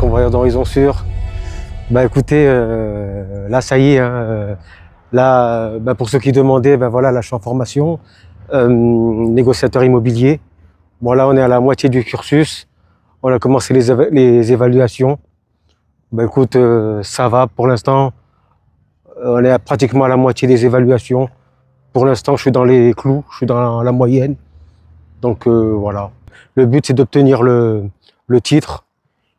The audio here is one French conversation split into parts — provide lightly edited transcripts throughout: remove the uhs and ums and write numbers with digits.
convoyeur d'Horizon Sur. Bah écoutez, là ça y est, hein, là, pour ceux qui demandaient, voilà, là je suis en formation, négociateur immobilier. Bon là on est à la moitié du cursus, on a commencé les évaluations. Bah écoute, ça va pour l'instant, on est pratiquement à la moitié des évaluations. Pour l'instant je suis dans les clous, je suis dans la moyenne. Donc voilà. Le but c'est d'obtenir le titre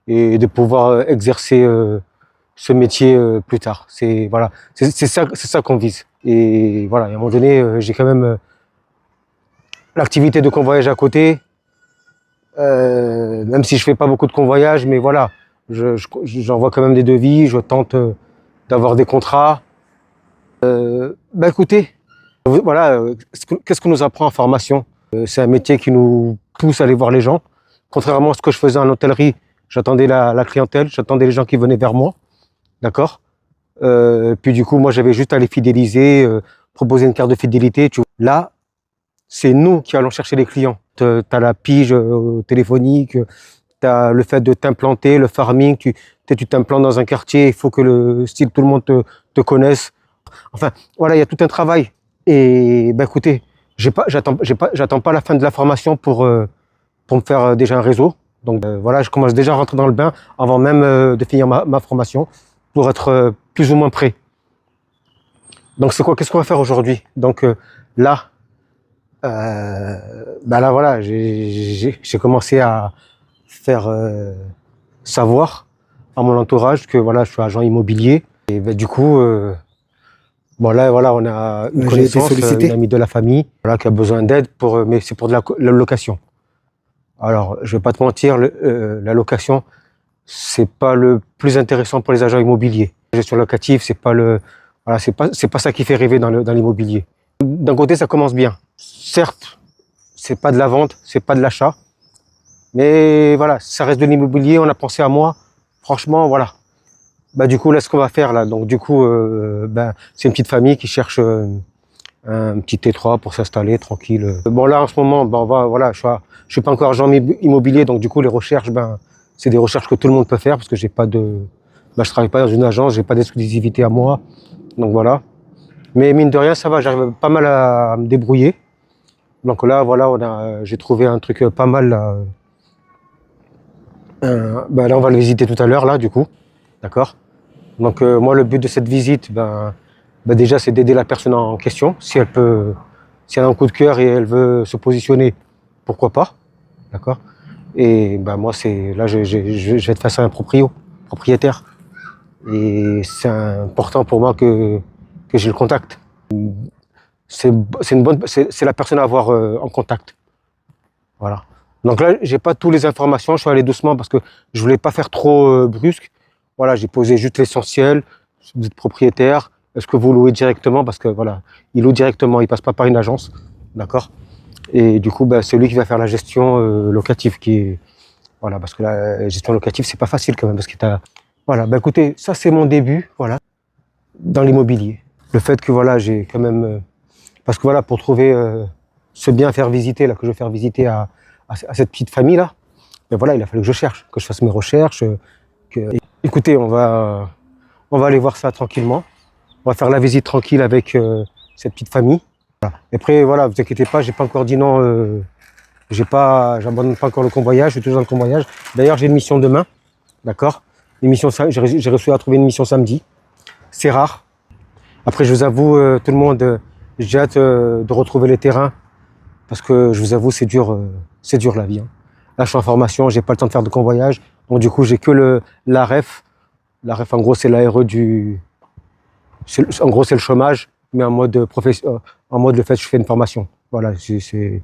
et de pouvoir exercer ce métier plus tard. C'est voilà, c'est ça qu'on vise. Et voilà, à un moment donné, j'ai quand même l'activité de convoyage à côté, même si je fais pas beaucoup de convoyage, mais voilà, j'envoie quand même des devis, je tente d'avoir des contrats. Écoutez, voilà, qu'est-ce qu'on nous apprend en formation? C'est un métier qui nous pousse à aller voir les gens. Contrairement à ce que je faisais en hôtellerie, j'attendais la clientèle, j'attendais les gens qui venaient vers moi, d'accord. Puis du coup, moi, j'avais juste à les fidéliser, proposer une carte de fidélité. Là, c'est nous qui allons chercher les clients. T'as la pige téléphonique, t'as le fait de t'implanter, le farming. Tu t'implantes dans un quartier, il faut que tout le monde te connaisse. Enfin, voilà, il y a tout un travail. Et écoutez, j'attends pas la fin de la formation pour me faire déjà un réseau. Donc voilà, je commence déjà à rentrer dans le bain avant même de finir ma formation pour être plus ou moins prêt. Donc qu'est-ce qu'on va faire aujourd'hui? Donc là voilà, j'ai commencé à faire savoir à mon entourage que voilà, je suis agent immobilier. Et du coup, là voilà, on a une connaissance, une amie de la famille, voilà, qui a besoin d'aide mais c'est pour de la location. Alors, je vais pas te mentir, la location, c'est pas le plus intéressant pour les agents immobiliers. La gestion locative, c'est pas ça qui fait rêver dans l'immobilier. D'un côté, ça commence bien. Certes, c'est pas de la vente, c'est pas de l'achat, mais voilà, ça reste de l'immobilier. On a pensé à moi. Franchement, voilà. Du coup, là, ce qu'on va faire là, donc du coup, c'est une petite famille qui cherche un petit T3 pour s'installer tranquille. Bon là, en ce moment, voilà, je suis pas encore agent immobilier, donc du coup, les recherches, c'est des recherches que tout le monde peut faire parce que j'ai pas je travaille pas dans une agence, j'ai pas d'exclusivité à moi, donc voilà. Mais mine de rien, ça va, j'arrive pas mal à me débrouiller. Donc là, voilà, j'ai trouvé un truc pas mal. Là, là, on va le visiter tout à l'heure, là, du coup, d'accord. Donc moi, le but de cette visite, déjà, c'est d'aider la personne en question. Si elle a un coup de cœur et elle veut se positionner, pourquoi pas, d'accord. Et moi, là, je vais être face à un propriétaire. Et c'est important pour moi que j'ai le contact. C'est la personne à avoir en contact. Voilà. Donc là, j'ai pas toutes les informations. Je suis allé doucement parce que je voulais pas faire trop brusque. Voilà, j'ai posé juste l'essentiel. Vous êtes propriétaire. Est-ce que vous louez directement? Parce que voilà, il loue directement, il passe pas par une agence, d'accord. Et du coup, c'est lui qui va faire la gestion locative, voilà, parce que la gestion locative, c'est pas facile quand même, parce que voilà. Écoutez, ça c'est mon début, voilà, dans l'immobilier. Le fait que voilà, j'ai quand même, parce que voilà, pour trouver ce bien à faire visiter là, que je vais faire visiter à cette petite famille là, voilà, il a fallu que je cherche, que je fasse mes recherches. Écoutez, on va aller voir ça tranquillement. On va faire la visite tranquille avec cette petite famille. Voilà. Et après, voilà, vous inquiétez pas, j'ai pas encore dit non. J'abandonne pas encore le convoyage, je suis toujours dans le convoyage. D'ailleurs, j'ai une mission demain, d'accord. J'ai réussi à trouver une mission samedi. C'est rare. Après, je vous avoue, tout le monde, j'ai hâte de retrouver les terrains parce que je vous avoue, c'est dur la vie. Hein. Là, je suis en formation, j'ai pas le temps de faire de convoyage, donc du coup, j'ai que la REF. La REF, en gros, c'est l'ARE en gros, c'est le chômage, mais en mode le fait que je fais une formation. Voilà, c'est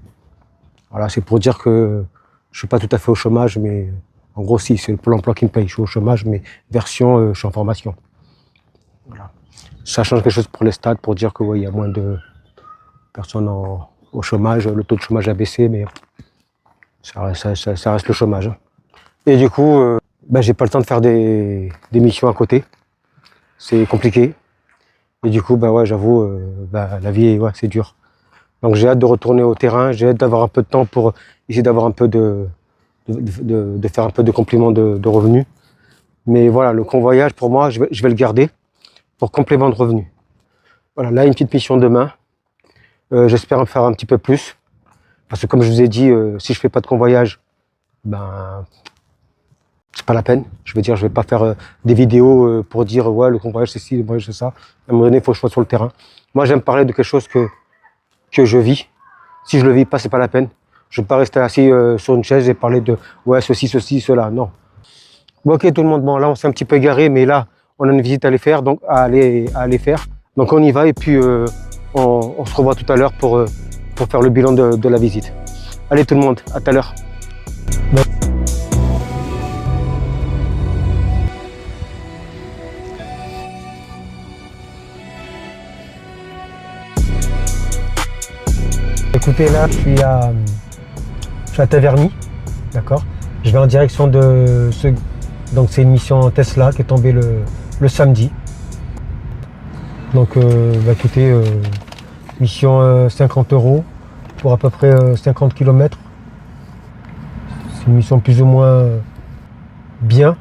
pour dire que je suis pas tout à fait au chômage, mais en gros, si, c'est Pôle emploi qui me paye. Je suis au chômage, mais version, je suis en formation. Voilà. Ça change quelque chose pour les stades, pour dire que il y a moins de personnes au chômage. Le taux de chômage a baissé, mais ça reste le chômage. Et du coup, j'ai pas le temps de faire des missions à côté. C'est compliqué. Et du coup, j'avoue, la vie, c'est dur. Donc j'ai hâte de retourner au terrain, j'ai hâte d'avoir un peu de temps pour essayer d'avoir un peu de faire un peu de complément de revenus. Mais voilà, le convoyage, pour moi, je vais le garder pour complément de revenus. Voilà, là, une petite mission demain. J'espère en faire un petit peu plus. Parce que comme je vous ai dit, si je fais pas de convoyage, ben, c'est pas la peine. Je veux dire, je vais pas faire des vidéos pour dire, ouais, le convoyage, c'est ci, le convoyage, c'est ça. À un moment donné, il faut que je sois sur le terrain. Moi, j'aime parler de quelque chose que je vis. Si je le vis pas, c'est pas la peine. Je ne vais pas rester assis sur une chaise et parler de, ouais, ceci, cela. Non. Bon, ok, tout le monde. Bon, là, on s'est un petit peu égaré, mais là, on a une visite à aller faire, donc à aller faire. Donc, on y va et puis on se revoit tout à l'heure pour faire le bilan de la visite. Allez, tout le monde, à tout à l'heure. Écoutez, là, je suis à Taverny, d'accord. Je vais en direction de ce. Donc, c'est une mission Tesla qui est tombée le samedi. Donc, écoutez, mission 50 € pour à peu près 50 km. C'est une mission plus ou moins bien.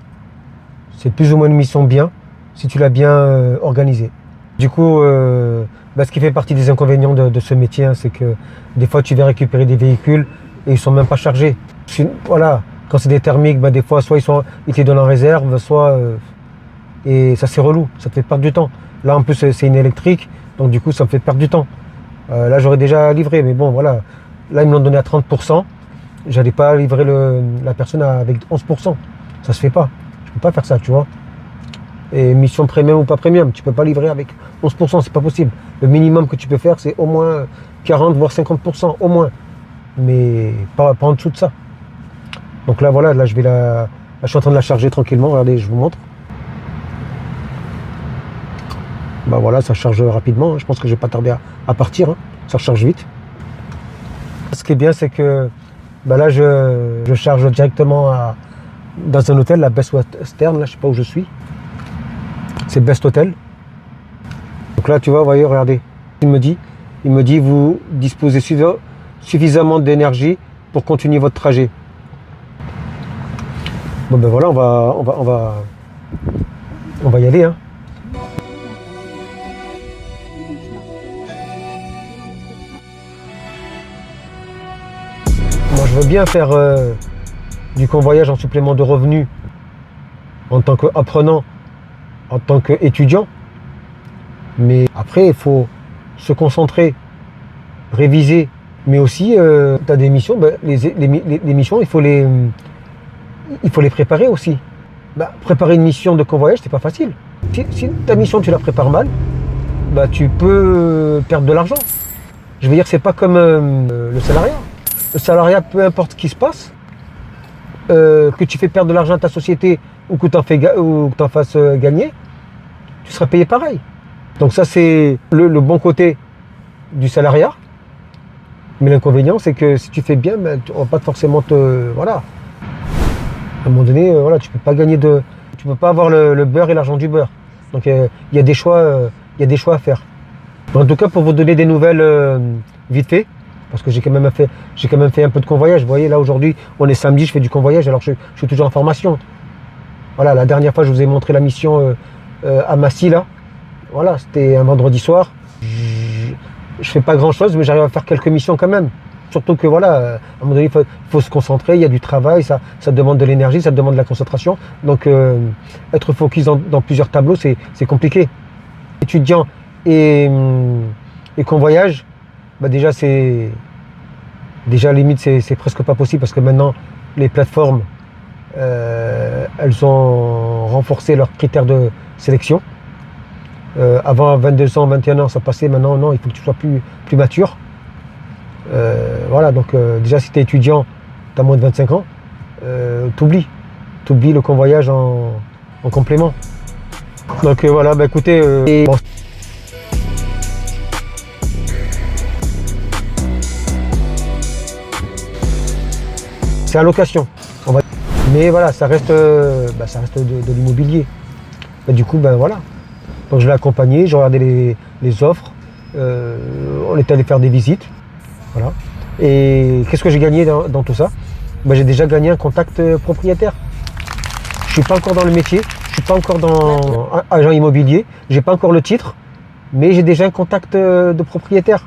C'est plus ou moins une mission bien si tu l'as bien organisée. Du coup, ce qui fait partie des inconvénients de ce métier, hein, c'est que des fois tu vas récupérer des véhicules et ils ne sont même pas chargés. Voilà, quand c'est des thermiques, des fois soit ils te les donnent en réserve, soit et ça c'est relou, ça te fait perdre du temps. Là en plus c'est une électrique, donc du coup ça me fait perdre du temps. Là j'aurais déjà livré, mais bon voilà, là ils me l'ont donné à 30%, j'allais pas livrer la personne avec 11%, ça se fait pas, je peux pas faire ça, tu vois. Et mission premium ou pas premium, tu peux pas livrer avec 11%, c'est pas possible. Le minimum que tu peux faire, c'est au moins 40 voire 50%, au moins. Mais pas en dessous de ça. Donc là, voilà, là, je suis en train de la charger tranquillement. Regardez, je vous montre. Voilà, ça charge rapidement. Je pense que je vais pas tarder à partir. Hein. Ça charge vite. Ce qui est bien, c'est que là, je charge directement dans un hôtel, la Best Western. Là, je sais pas où je suis. C'est Best Hotel. Donc là, tu vois, voyez, regardez. Il me dit, vous disposez suffisamment d'énergie pour continuer votre trajet. Bon voilà, on va y aller. Hein. Moi, je veux bien faire du convoyage en supplément de revenus en tant qu'apprenant, en tant qu'étudiant. Mais après, il faut se concentrer, réviser. Mais aussi, tu as des missions, les missions, il faut les préparer aussi. Préparer une mission de convoyage, c'est pas facile. Si ta mission, tu la prépares mal, tu peux perdre de l'argent. Je veux dire, c'est pas comme le salariat. Le salariat, peu importe ce qui se passe, que tu fais perdre de l'argent à ta société ou que tu en fasses gagner, tu seras payé pareil. Donc ça, c'est le bon côté du salariat. Mais l'inconvénient, c'est que si tu fais bien, on va pas forcément voilà. À un moment donné, voilà, tu peux pas gagner tu peux pas avoir le beurre et l'argent du beurre. Donc il y a des choix à faire. En tout cas, pour vous donner des nouvelles vite fait, parce que j'ai quand même fait un peu de convoyage. Vous voyez, là aujourd'hui, on est samedi, je fais du convoyage, alors je suis toujours en formation. Voilà, la dernière fois, je vous ai montré la mission à Massy, là. Voilà, c'était un vendredi soir. Je fais pas grand chose, mais j'arrive à faire quelques missions quand même. Surtout que voilà, à un moment donné, il faut se concentrer, il y a du travail, ça demande de l'énergie, ça demande de la concentration. Donc être focus dans plusieurs tableaux, c'est compliqué. Étudiant et convoyage, déjà limite c'est presque pas possible parce que maintenant les plateformes elles ont renforcé leurs critères de sélection. Avant 22 ans, 21 ans, ça passait. Maintenant, non, il faut que tu sois plus mature. Voilà, donc déjà, si tu es étudiant, tu as moins de 25 ans, t'oublies le convoyage en complément. Donc voilà, écoutez, bon. C'est à location. Mais voilà, ça reste de l'immobilier. Du coup, voilà. Donc je l'ai accompagné, j'ai regardé les offres, on est allé faire des visites, voilà. Et qu'est-ce que j'ai gagné dans tout ça? J'ai déjà gagné un contact propriétaire. Je suis pas encore dans le métier, je suis pas encore dans agent immobilier, j'ai pas encore le titre, mais j'ai déjà un contact de propriétaire.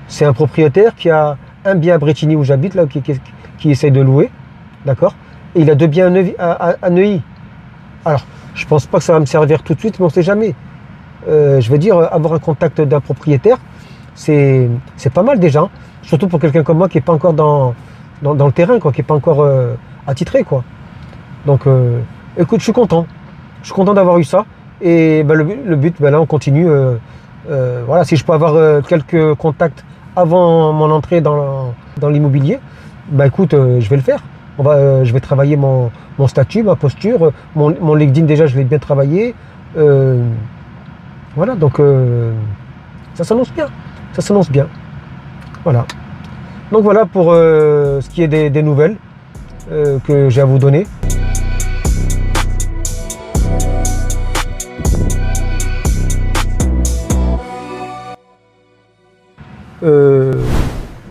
C'est un propriétaire qui a un bien à Brétigny où j'habite, là, qui essaye de louer, d'accord? Et il a 2 biens à Neuilly. Alors, je pense pas que ça va me servir tout de suite, mais on sait jamais. Je veux dire, avoir un contact d'un propriétaire, c'est pas mal déjà, hein. Surtout pour quelqu'un comme moi qui n'est pas encore dans le terrain, quoi, qui n'est pas encore attitré, quoi. Donc, écoute, je suis content d'avoir eu ça. Et ben, le but, ben, là, on continue. Voilà, si je peux avoir quelques contacts avant mon entrée dans l'immobilier, ben, écoute, je vais le faire. Je vais travailler mon statut, ma posture, mon LinkedIn déjà, je l'ai bien travaillé. Voilà, donc ça s'annonce bien. Ça s'annonce bien. Voilà. Donc voilà pour ce qui est des nouvelles que j'ai à vous donner.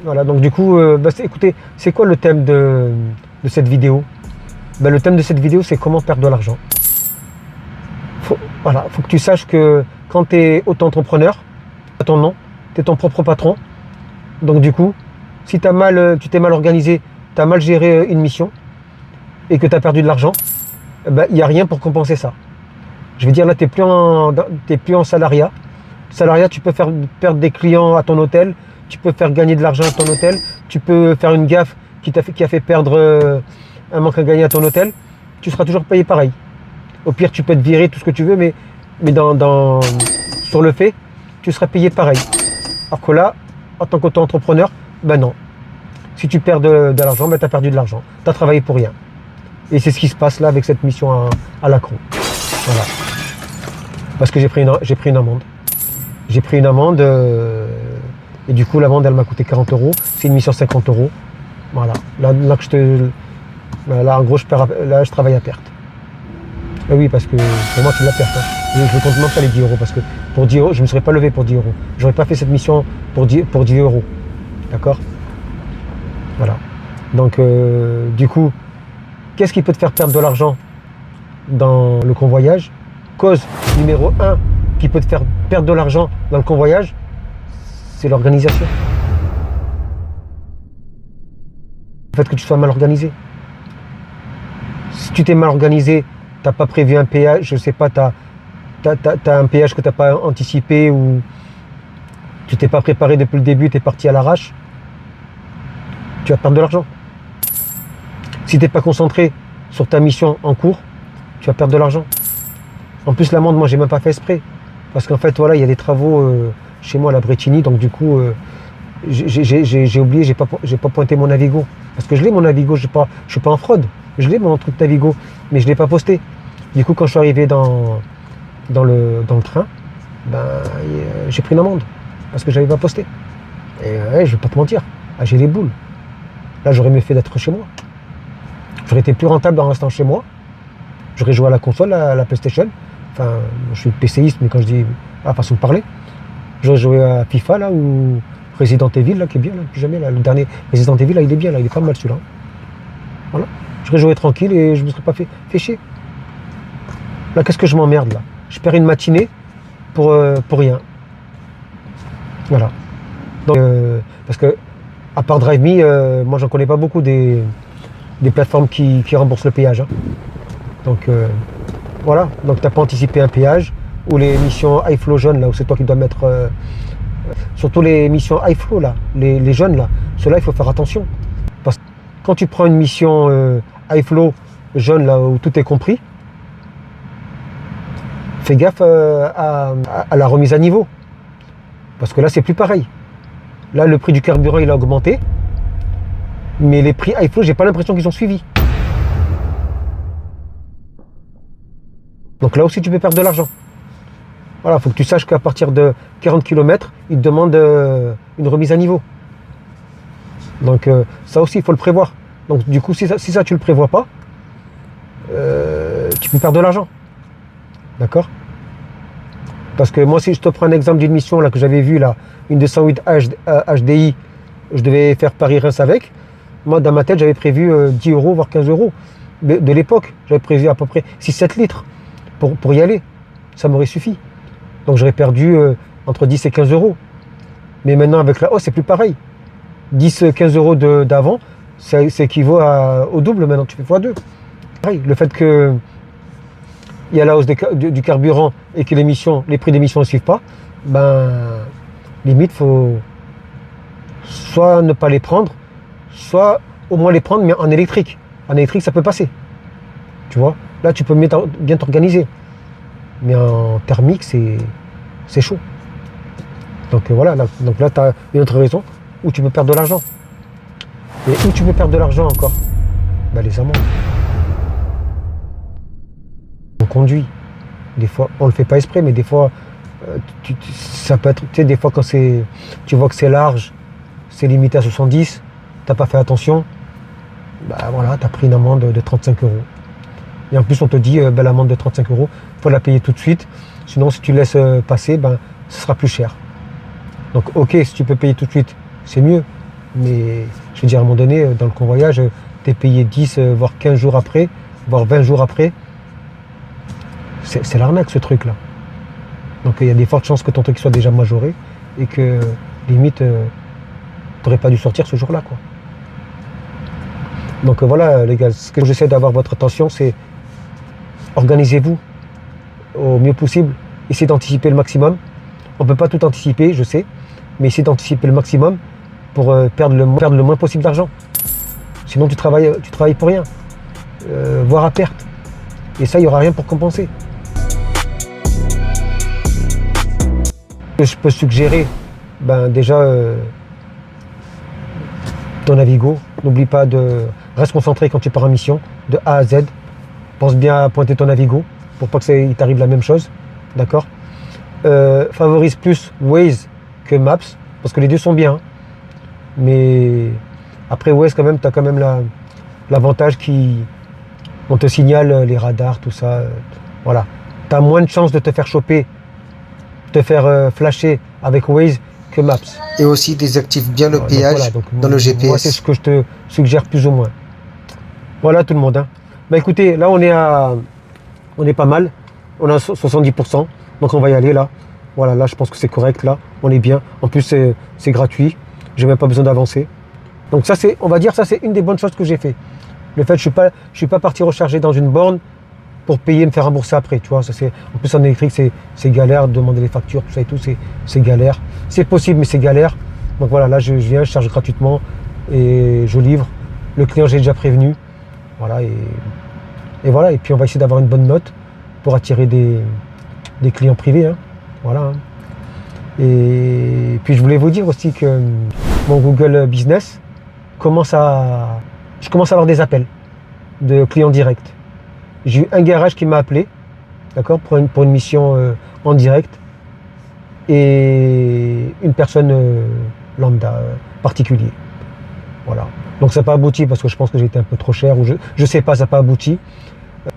Voilà, donc du coup, écoutez, c'est quoi le thème de cette vidéo? Le thème de cette vidéo, c'est comment perdre de l'argent. Voilà, faut que tu saches que quand tu es auto-entrepreneur, tu as ton nom, tu es ton propre patron. Donc du coup, si tu t'es mal organisé, tu as mal géré une mission et que tu as perdu de l'argent, il n'y a rien pour compenser ça. Je veux dire, là, tu n'es plus en salariat. Salariat, tu peux faire perdre des clients à ton hôtel, tu peux faire gagner de l'argent à ton hôtel, tu peux faire une gaffe qui a fait perdre un manque à gagner à ton hôtel, tu seras toujours payé pareil. Au pire, tu peux te virer tout ce que tu veux, mais sur le fait, tu seras payé pareil. Alors que là, en tant qu'auto-entrepreneur, ben non. Si tu perds de l'argent, ben tu as perdu de l'argent. Tu as travaillé pour rien. Et c'est ce qui se passe là avec cette mission à Lacron. Voilà. Parce que j'ai pris une amende. J'ai pris une amende et du coup l'amende elle m'a coûté 40 €. C'est une mission 50 €. Voilà. Là en gros je travaille à perte. Et oui, parce que pour moi c'est de la perte. Hein. Je ne compte même pas les 10 € parce que pour 10 €, je ne me serais pas levé pour 10 €. Je n'aurais pas fait cette mission pour 10 €. D'accord? Voilà. Donc du coup, qu'est-ce qui peut te faire perdre de l'argent dans le convoyage? Cause numéro 1 qui peut te faire perdre de l'argent dans le convoyage, c'est l'organisation. Le fait que tu sois mal organisé. Si tu t'es mal organisé, tu n'as pas prévu un péage, je ne sais pas, tu as un péage que tu n'as pas anticipé ou tu t'es pas préparé depuis le début, tu es parti à l'arrache, tu vas perdre de l'argent. Si tu n'es pas concentré sur ta mission en cours, tu vas perdre de l'argent. En plus, l'amende, moi, j'ai même pas fait exprès. Parce qu'en fait, voilà, il y a des travaux chez moi à la Brétigny, donc du coup, j'ai oublié, j'ai pas pointé mon Navigo. Parce que je l'ai mon Navigo, je suis pas en fraude. Je l'ai mon truc Navigo, mais je l'ai pas posté. Du coup, quand je suis arrivé dans le train, j'ai pris une amende. Parce que j'avais pas posté. Et je vais pas te mentir, j'ai les boules. Là, j'aurais mieux fait d'être chez moi. J'aurais été plus rentable en restant chez moi. J'aurais joué à la console, à la PlayStation. Enfin, je suis PCiste, mais quand je dis à façon de parler, j'aurais joué à FIFA là ou Resident Evil là qui est bien là, plus jamais là. Le dernier Resident Evil là, il est bien là, il est pas mal celui-là. Voilà. J'aurais joué tranquille et je me serais pas fait chier. Là, qu'est-ce que je m'emmerde là? Je perds une matinée pour rien. Voilà. Donc, parce que à part DriveMe, moi j'en connais pas beaucoup des plateformes qui remboursent le péage. Hein. Donc voilà, donc tu n'as pas anticipé un péage ou les missions high flow jeunes là où c'est toi qui dois mettre surtout les missions high flow là, les jeunes là, ceux-là il faut faire attention. Parce que quand tu prends une mission high flow jeune là où tout est compris, fais gaffe à la remise à niveau. Parce que là c'est plus pareil. Là le prix du carburant il a augmenté, mais les prix high flow j'ai pas l'impression qu'ils ont suivi. Donc là aussi, tu peux perdre de l'argent. Voilà, il faut que tu saches qu'à partir de 40 km, ils te demandent une remise à niveau. Donc ça aussi, il faut le prévoir. Donc du coup, si ça tu ne le prévois pas, tu peux perdre de l'argent. D'accord? Parce que moi, si je te prends un exemple d'une mission là, que j'avais vue, là, une 208 HDI, je devais faire Paris-Reims avec. Moi, dans ma tête, j'avais prévu 10 €, voire 15 €. de l'époque. J'avais prévu à peu près 6-7 litres pour y aller. Ça m'aurait suffi. Donc j'aurais perdu entre 10 et 15 euros. Mais maintenant, avec la hausse, c'est plus pareil. 10-15 euros d'avant, ça équivaut au double maintenant. Tu fais x2. Pareil, le fait qu'il y a la hausse du carburant et que les prix d'émission ne suivent pas, ben, limite, faut soit ne pas les prendre, soit au moins les prendre, mais en électrique. En électrique, ça peut passer. Tu vois, là, tu peux bien t'organiser. Mais en thermique, c'est chaud. Donc voilà, donc là, tu as une autre raison où tu peux perdre de l'argent. Et où tu peux perdre de l'argent encore? Ben, les amendes. On conduit. Des fois, on le fait pas exprès, mais des fois, ça peut être, tu sais, des fois quand tu vois que c'est large, c'est limité à 70, t'as pas fait attention, bah voilà, t'as pris une amende de 35 euros. Et en plus, on te dit, ben, l'amende de 35 euros, il faut la payer tout de suite. Sinon, si tu laisses passer, ben, ce sera plus cher. Donc, ok, si tu peux payer tout de suite, c'est mieux. Mais je veux dire, à un moment donné, dans le convoyage, tu es payé 10, voire 15 jours après, voire 20 jours après. C'est l'arnaque, ce truc-là. Donc, il y a des fortes chances que ton truc soit déjà majoré et que, limite, tu n'aurais pas dû sortir ce jour-là, quoi. Donc, voilà, les gars, ce que j'essaie d'avoir votre attention, c'est organisez-vous au mieux possible. Essayez d'anticiper le maximum. On ne peut pas tout anticiper, je sais, mais essayez d'anticiper le maximum pour perdre le moins possible d'argent. Sinon, tu travailles pour rien, voire à perte. Et ça, il n'y aura rien pour compenser. Je peux suggérer, ben déjà, ton Navigo. N'oublie pas de rester concentré quand tu pars en mission, de A à Z. Pense bien à pointer ton Navigo pour pas qu'il t'arrive la même chose. D'accord? Favorise plus Waze que Maps, parce que les deux sont bien. Mais après Waze, quand même, tu as quand même l'avantage qu'on te signale les radars, tout ça. Voilà. Tu as moins de chances de te faire choper, te faire flasher avec Waze que Maps. Et aussi désactive bien le péage voilà, donc, dans le GPS. Moi, c'est ce que je te suggère plus ou moins. Voilà tout le monde. Hein. Bah écoutez, là on est pas mal. On a 70%. Donc on va y aller là. Voilà, là je pense que c'est correct là. On est bien. En plus c'est gratuit. J'ai même pas besoin d'avancer. Donc ça c'est, on va dire, ça c'est une des bonnes choses que j'ai fait. Le fait que je suis pas parti recharger dans une borne pour payer et me faire rembourser après. Tu vois, ça c'est. En plus en électrique c'est galère de demander les factures, tout ça et tout, c'est galère. C'est possible mais c'est galère. Donc voilà, là je viens, je charge gratuitement et je livre. Le client j'ai déjà prévenu. Voilà et voilà. Et puis on va essayer d'avoir une bonne note pour attirer des clients privés. Hein. Voilà. Hein. Et puis je voulais vous dire aussi que mon Google Business je commence à avoir des appels de clients directs. J'ai eu un garage qui m'a appelé, d'accord, pour une mission en direct, et une personne lambda, particulier. Voilà. Donc ça n'a pas abouti parce que je pense que j'étais un peu trop cher, ou je sais pas, ça n'a pas abouti.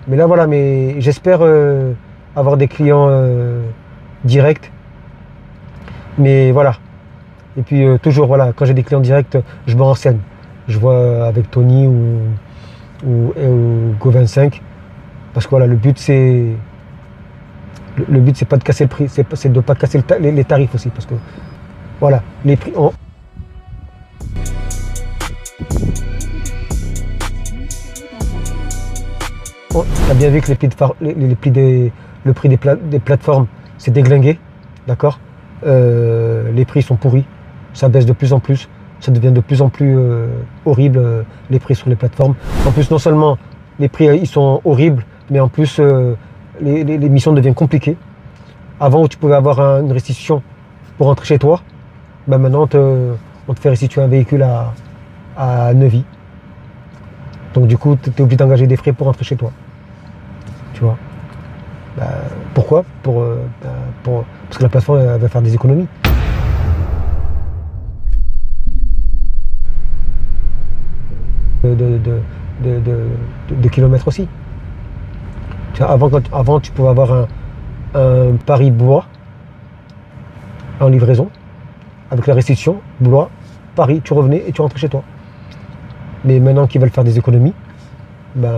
Mais là voilà, mais j'espère avoir des clients directs. Mais voilà. Et puis toujours voilà, quand j'ai des clients directs, je me renseigne. Je vois avec Tony ou Go25. Parce que voilà, le but c'est pas de casser le prix, c'est de pas casser les tarifs aussi. Parce que voilà, les prix. Tu as bien vu que le prix des plateformes s'est déglingué, d'accord. Les prix sont pourris, ça baisse de plus en plus, ça devient de plus en plus horrible les prix sur les plateformes. En plus, non seulement les prix ils sont horribles, mais en plus les missions deviennent compliquées. Avant où tu pouvais avoir une restitution pour rentrer chez toi, ben maintenant on te fait restituer un véhicule à Neuvy. Donc du coup, tu es obligé d'engager des frais pour rentrer chez toi. Tu vois. Pourquoi parce que la plateforme elle va faire des économies. De kilomètres aussi. Avant, tu pouvais avoir un Paris-Blois en livraison, avec la restitution, Blois, Paris, tu revenais et tu rentrais chez toi. Mais maintenant qu'ils veulent faire des économies, ben,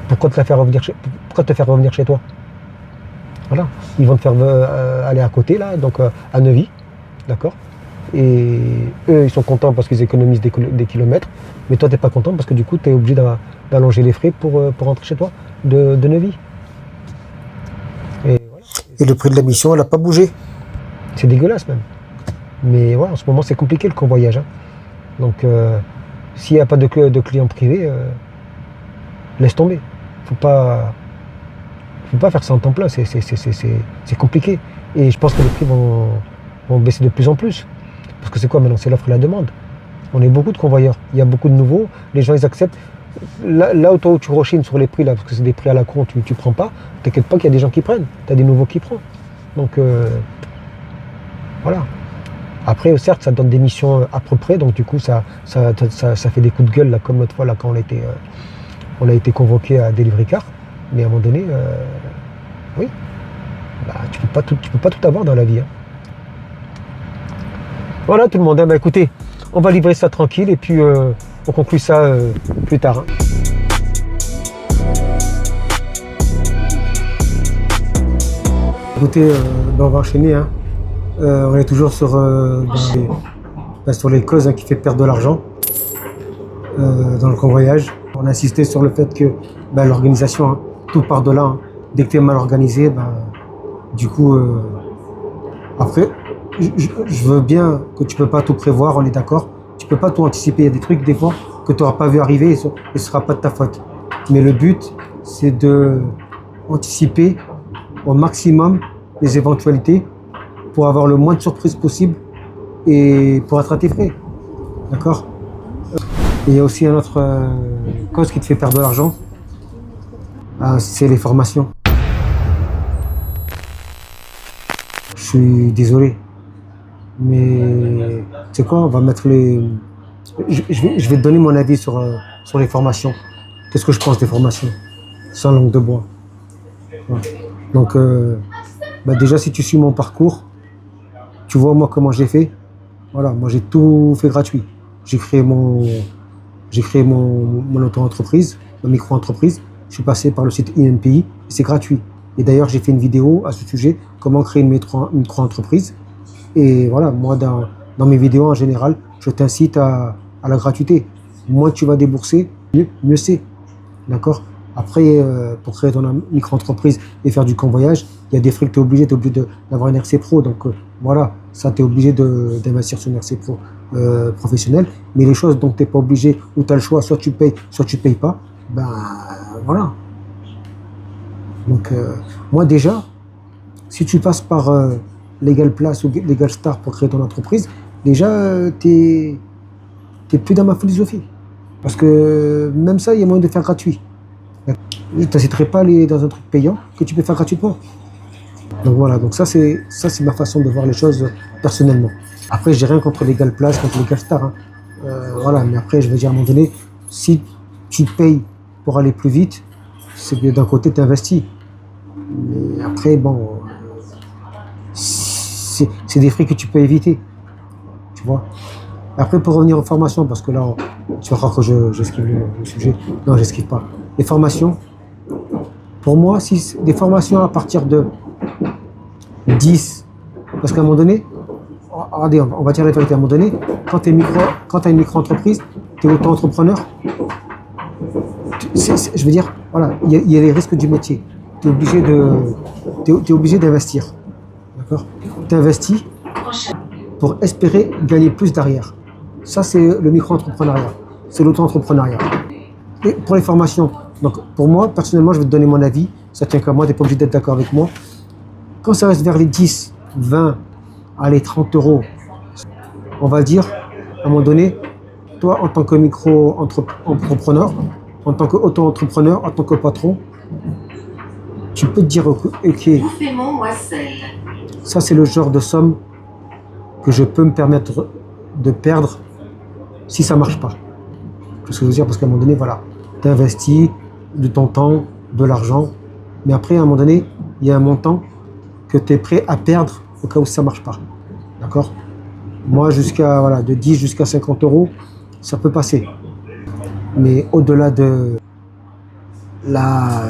pourquoi te faire revenir chez toi? Voilà, ils vont te faire aller à côté, là, donc à Neuvy, d'accord? Et eux, ils sont contents parce qu'ils économisent des kilomètres, mais toi, tu n'es pas content parce que du coup, tu es obligé d'allonger les frais pour rentrer chez toi de Neuvy. Et, voilà. Et le prix de la mission, elle n'a pas bougé. C'est dégueulasse même. Mais ouais, en ce moment, c'est compliqué le convoyage. Hein. Donc, s'il n'y a pas de clients privés, laisse tomber. Faut pas faire ça en temps plein, c'est compliqué. Et je pense que les prix vont baisser de plus en plus. Parce que c'est quoi maintenant? C'est l'offre et la demande. On est beaucoup de convoyeurs. Il y a beaucoup de nouveaux. Les gens, ils acceptent. Là où toi, où tu rechines sur les prix, là, parce que c'est des prix à la con, tu prends pas, t'inquiète pas qu'il y a des gens qui prennent. Tu as des nouveaux qui prennent. Donc, voilà. Après, certes, ça donne des missions à peu près. Donc, du coup, ça fait des coups de gueule, là, comme l'autre fois, là, quand on a été convoqué à Delivery Car. Mais à un moment donné, oui, bah, tu peux pas tout avoir dans la vie. Hein. Voilà tout le monde, bah, écoutez, on va livrer ça tranquille et puis on conclut ça plus tard. Hein. Écoutez, bah, on va enchaîner. Hein. On est toujours sur les causes qui fait perdre de l'argent dans le convoyage. On a insisté sur le fait que l'organisation, hein, tout part de là. Hein. Dès que tu es mal organisé, du coup, après, je veux bien que tu peux pas tout prévoir, on est d'accord. Tu peux pas tout anticiper. Il y a des trucs, des fois, que tu n'auras pas vu arriver et ce ne sera pas de ta faute. Mais le but, c'est de anticiper au maximum les éventualités pour avoir le moins de surprises possible et pour être à tes frais. D'accord? Et il y a aussi une autre cause qui te fait perdre de l'argent, c'est les formations. Je suis désolé, mais tu sais quoi, on va mettre les... Je vais te donner mon avis sur les formations. Qu'est-ce que je pense des formations? Sans langue de bois. Ouais. Donc, déjà, si tu suis mon parcours, tu vois moi comment j'ai fait. Voilà, moi j'ai tout fait gratuit. J'ai créé mon auto-entreprise, ma micro-entreprise. Je suis passé par le site INPI, c'est gratuit. Et d'ailleurs, j'ai fait une vidéo à ce sujet, comment créer une micro-entreprise. Et voilà, moi, dans mes vidéos en général, je t'incite à la gratuité. Moins tu vas débourser, mieux c'est. D'accord? Après, pour créer ton micro-entreprise et faire du convoyage, il y a des frais que tu es obligé d'avoir une RC Pro. Donc voilà, ça, tu es obligé d'investir sur une RC Pro professionnelle. Mais les choses dont tu n'es pas obligé, ou tu as le choix, soit tu payes, soit tu ne payes pas, voilà. Donc moi déjà, si tu passes par Legal Place ou Legal Star pour créer ton entreprise, déjà, tu n'es plus dans ma philosophie. Parce que même ça, il y a moyen de faire gratuit. Je ne t'inciterai pas à aller dans un truc payant que tu peux faire gratuitement. Donc voilà, donc ça c'est ma façon de voir les choses personnellement. Après, j'ai rien contre Legal Place, contre Legal Star. Hein. Voilà, mais après, je veux dire, à un moment donné, si tu payes pour aller plus vite, c'est que d'un côté, tu investis. Mais après, bon, c'est des frais que tu peux éviter. Tu vois. Après, pour revenir aux formations, parce que là, tu vas croire que j'esquive le sujet. Non, j'esquive pas. Les formations, pour moi, si des formations à partir de 10, parce qu'à un moment donné, regardez, on va dire la vérité, à un moment donné, quand tu as une micro-entreprise, tu es auto-entrepreneur, je veux dire, voilà, il y a les risques du métier. Tu es obligé d'investir. D'accord? Tu investis pour espérer gagner plus derrière. Ça, c'est le micro-entrepreneuriat. C'est l'auto-entrepreneuriat. Et pour les formations, donc pour moi, personnellement, je vais te donner mon avis. Ça tient qu'à moi, tu n'es pas obligé d'être d'accord avec moi. Quand ça reste vers les 10, 20, allez, 30 euros, on va dire, à un moment donné, toi, en tant que micro-entrepreneur, en tant qu'auto-entrepreneur, en tant que patron, tu peux te dire, ok, ça c'est le genre de somme que je peux me permettre de perdre si ça ne marche pas. C'est ce que je veux dire, parce qu'à un moment donné, voilà, tu investis de ton temps, de l'argent, mais après, à un moment donné, il y a un montant que tu es prêt à perdre au cas où ça ne marche pas. D'accord? Moi, de 10 jusqu'à 50 euros, ça peut passer. Mais au-delà de là,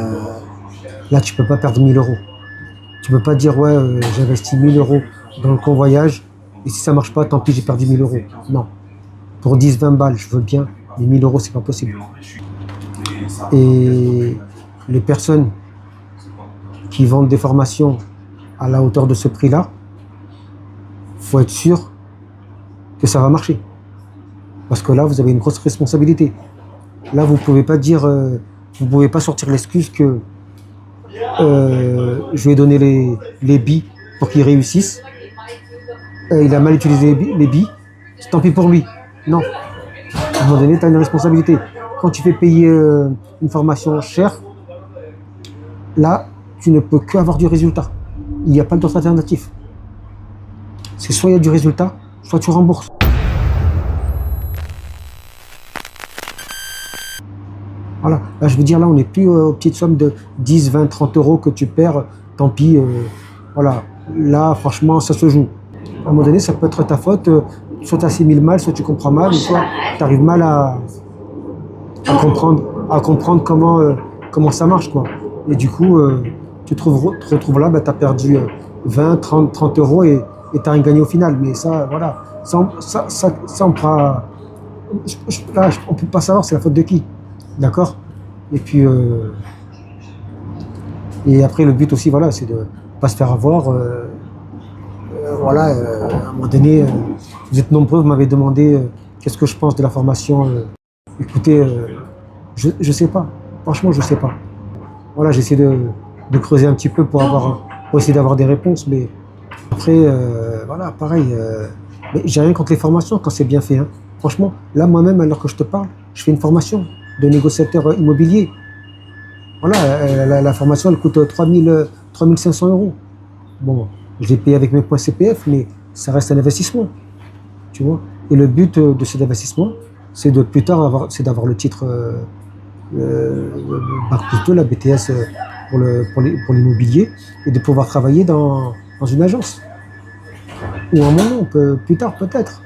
là, tu peux pas perdre 1000 euros. Tu peux pas dire, ouais, j'investis 1000 euros dans le convoyage et si ça marche pas, tant pis, j'ai perdu 1000 euros. Non. Pour 10, 20 balles, je veux bien, mais 1000 euros, c'est pas possible. Et les personnes qui vendent des formations à la hauteur de ce prix-là, faut être sûr que ça va marcher. Parce que là, vous avez une grosse responsabilité. Là, vous pouvez pas dire, vous pouvez pas sortir l'excuse que je lui ai donné les billes pour qu'il réussisse. Il a mal utilisé les billes, tant pis pour lui. Non. À un moment donné, tu as une responsabilité. Quand tu fais payer une formation chère, là, tu ne peux qu'avoir du résultat. Il n'y a pas d'autre alternative. C'est soit il y a du résultat, soit tu rembourses. Voilà. Là, je veux dire, là, on n'est plus aux petites sommes de 10, 20, 30 euros que tu perds. Tant pis. Voilà. Là, franchement, ça se joue. À un moment donné, ça peut être ta faute. Soit tu assimiles mal, soit tu comprends mal, soit tu arrives mal à comprendre comment ça marche, quoi. Et du coup, tu te retrouves là, tu as perdu 20, 30 euros et tu n'as rien gagné au final. Mais ça, voilà. Ça, on pourra. Là, on ne peut pas savoir c'est la faute de qui. D'accord? Et puis, et après, le but aussi, voilà, c'est de ne pas se faire avoir. Voilà, à un moment donné, vous êtes nombreux, vous m'avez demandé qu'est-ce que je pense de la formation. Écoutez, je sais pas. Franchement, je sais pas. Voilà, j'essaie de creuser un petit peu pour essayer d'avoir des réponses, mais après, voilà, pareil. Mais j'ai rien contre les formations quand c'est bien fait. Hein. Franchement, là, moi-même, alors que je te parle, je fais une formation de négociateur immobilier. Voilà, la formation, elle coûte 3500 euros. Bon, je l'ai payé avec mes points CPF, mais ça reste un investissement. Tu vois. Et le but de cet investissement, c'est de plus tard d'avoir le titre Bac plus 2, la BTS pour l'immobilier, et de pouvoir travailler dans une agence. Ou un moment, plus tard peut-être.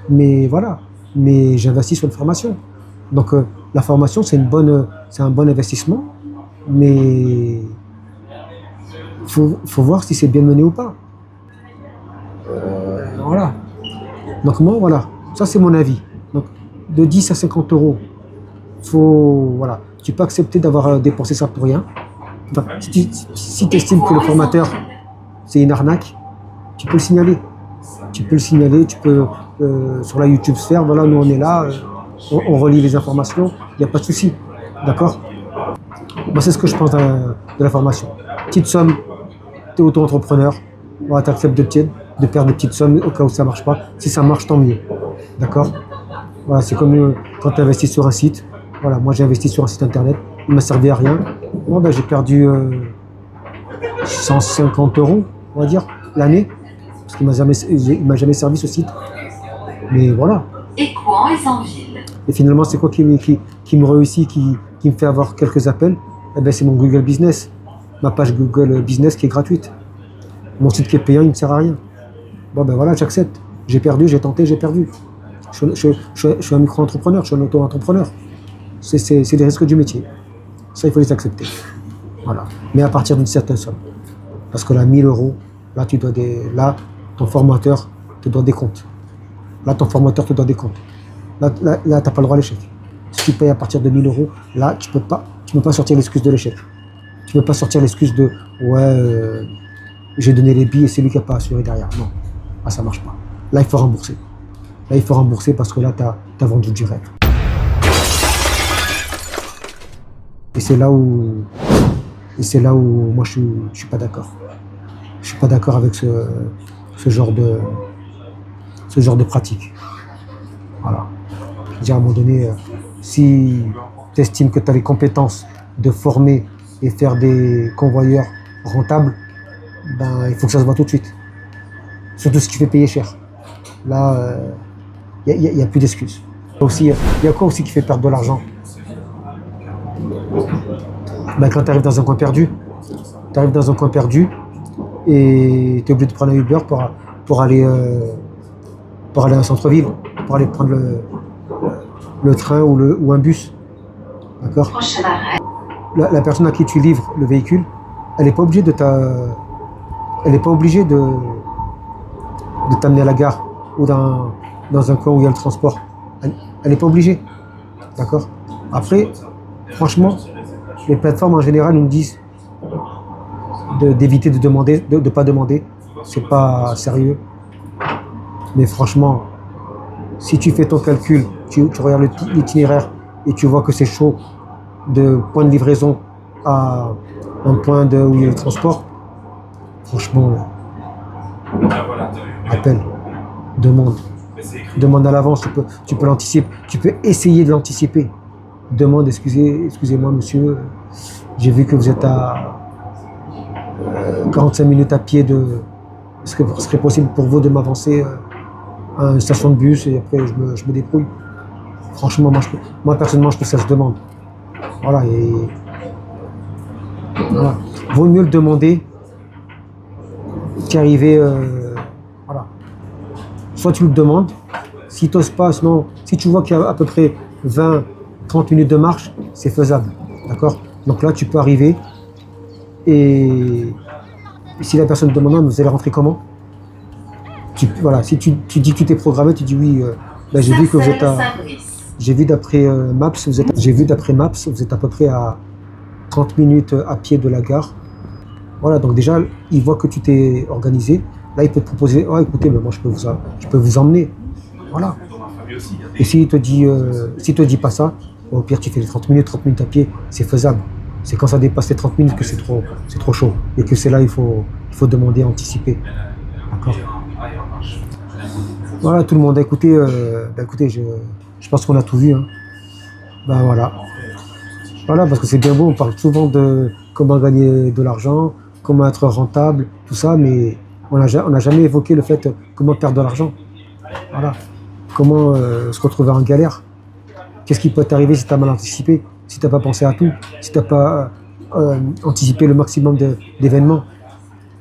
Mais voilà. Mais j'investis sur une formation. Donc la formation, c'est un bon investissement, mais faut voir si c'est bien mené ou pas. Voilà. Donc moi, voilà. Ça, c'est mon avis. Donc de 10 à 50 euros, voilà. Tu peux accepter d'avoir dépensé ça pour rien. Enfin, si tu estimes que le formateur, c'est une arnaque, tu peux le signaler. Tu peux sur la YouTube Sphère, voilà, nous on est là, on relie les informations, il n'y a pas de souci. D'accord? Moi, c'est ce que je pense de la formation. Petite somme, tu es auto-entrepreneur, voilà, tu acceptes de perdre des petites sommes au cas où ça ne marche pas. Si ça marche, tant mieux. D'accord? Voilà, c'est comme quand tu investis sur un site. Voilà, moi j'ai investi sur un site internet, il ne m'a servi à rien. Moi, j'ai perdu 150 euros, on va dire, l'année. Parce qu'il ne m'a jamais servi ce site. Mais voilà. Écouen et sans ville. Et finalement, c'est quoi qui me réussit, qui me fait avoir quelques appels? Eh ben, c'est mon Google Business. Ma page Google Business qui est gratuite. Mon site qui est payant, il ne me sert à rien. Bon, ben voilà, j'accepte. J'ai perdu, j'ai tenté, j'ai perdu. Je suis un micro-entrepreneur, je suis un auto-entrepreneur. C'est les risques du métier. Ça, il faut les accepter. Voilà. Mais à partir d'une certaine somme. Parce que là, 1000 euros, là, ton formateur te doit des comptes. Là, ton formateur te doit des comptes. Là, tu n'as pas le droit à l'échec. Si tu payes à partir de 1000 euros, là, tu peux pas sortir l'excuse de l'échec. Tu ne peux pas sortir l'excuse de j'ai donné les billes et c'est lui qui n'a pas assuré derrière. Non, là, ça ne marche pas. Là, il faut rembourser. Là, il faut rembourser parce que là, tu as vendu du rêve. Et c'est là où moi, je suis pas d'accord. Je suis pas d'accord avec ce genre de pratique. Voilà. Je veux dire, à un moment donné, si tu estimes que tu as les compétences de former et faire des convoyeurs rentables, ben, il faut que ça se voit tout de suite. Surtout si tu fais payer cher. Là, il n'y a plus d'excuses. Il y a quoi aussi qui fait perdre de l'argent? Ben, quand tu arrives dans un coin perdu, et tu es obligé de prendre un Uber pour aller en centre-ville, pour aller prendre le train ou un bus. D'accord? Prochain arrêt. La personne à qui tu livres le véhicule, elle n'est pas obligée elle n'est pas obligée de t'amener à la gare ou dans un coin où il y a le transport. Elle n'est pas obligée. D'accord? Après, franchement, les plateformes en général nous disent d'éviter de demander, de pas demander. C'est pas sérieux. Mais franchement, si tu fais ton calcul, tu regardes l'itinéraire et tu vois que c'est chaud de point de livraison à un point où il y a le transport, franchement, appelle, demande. Demande à l'avance, tu peux l'anticiper, tu peux essayer de l'anticiper. Demande, excusez-moi monsieur, j'ai vu que vous êtes à 45 minutes à pied de... Est-ce que ce serait possible pour vous de m'avancer à une station de bus et après je me débrouille? Franchement, moi personnellement, je fais ça, je demande. Voilà, et voilà. Vaut mieux le demander qu'arriver. Voilà. Soit tu le demandes, si tu n'oses pas, sinon, si tu vois qu'il y a à peu près 20-30 minutes de marche, c'est faisable. D'accord? Donc là, tu peux arriver et si la personne te demande, mais vous allez rentrer comment? Voilà, si tu dis que tu t'es programmé, tu dis oui, ben, j'ai vu que vous êtes à. J'ai vu d'après Maps, vous êtes à peu près à 30 minutes à pied de la gare. Voilà, donc déjà, il voit que tu t'es organisé. Là, il peut te proposer, oh écoutez, mais moi je peux vous emmener. Voilà. Et s'il te dit pas ça, au pire tu fais les 30 minutes à pied, c'est faisable. C'est quand ça dépasse les 30 minutes que c'est trop chaud. Et que c'est là il faut demander, anticiper. D'accord. Voilà tout le monde, écoutez, je pense qu'on a tout vu. Hein. Ben voilà. Voilà, parce que c'est bien beau, on parle souvent de comment gagner de l'argent, comment être rentable, tout ça, mais on n'a jamais évoqué le fait comment perdre de l'argent. Voilà. Comment se retrouver en galère. Qu'est-ce qui peut t'arriver si tu as mal anticipé, si tu n'as pas pensé à tout, si tu n'as pas anticipé le maximum d'événements.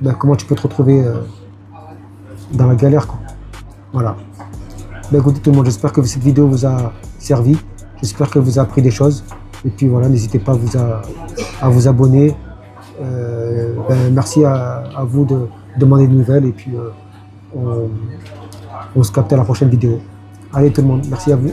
Ben, comment tu peux te retrouver dans la galère, quoi. Voilà. Ben, écoutez tout le monde, j'espère que cette vidéo vous a servi. J'espère qu'elle vous a appris des choses. Et puis voilà, n'hésitez pas à vous abonner. Ben, merci à vous de demander des nouvelles. Et puis on se capte à la prochaine vidéo. Allez tout le monde, merci à vous.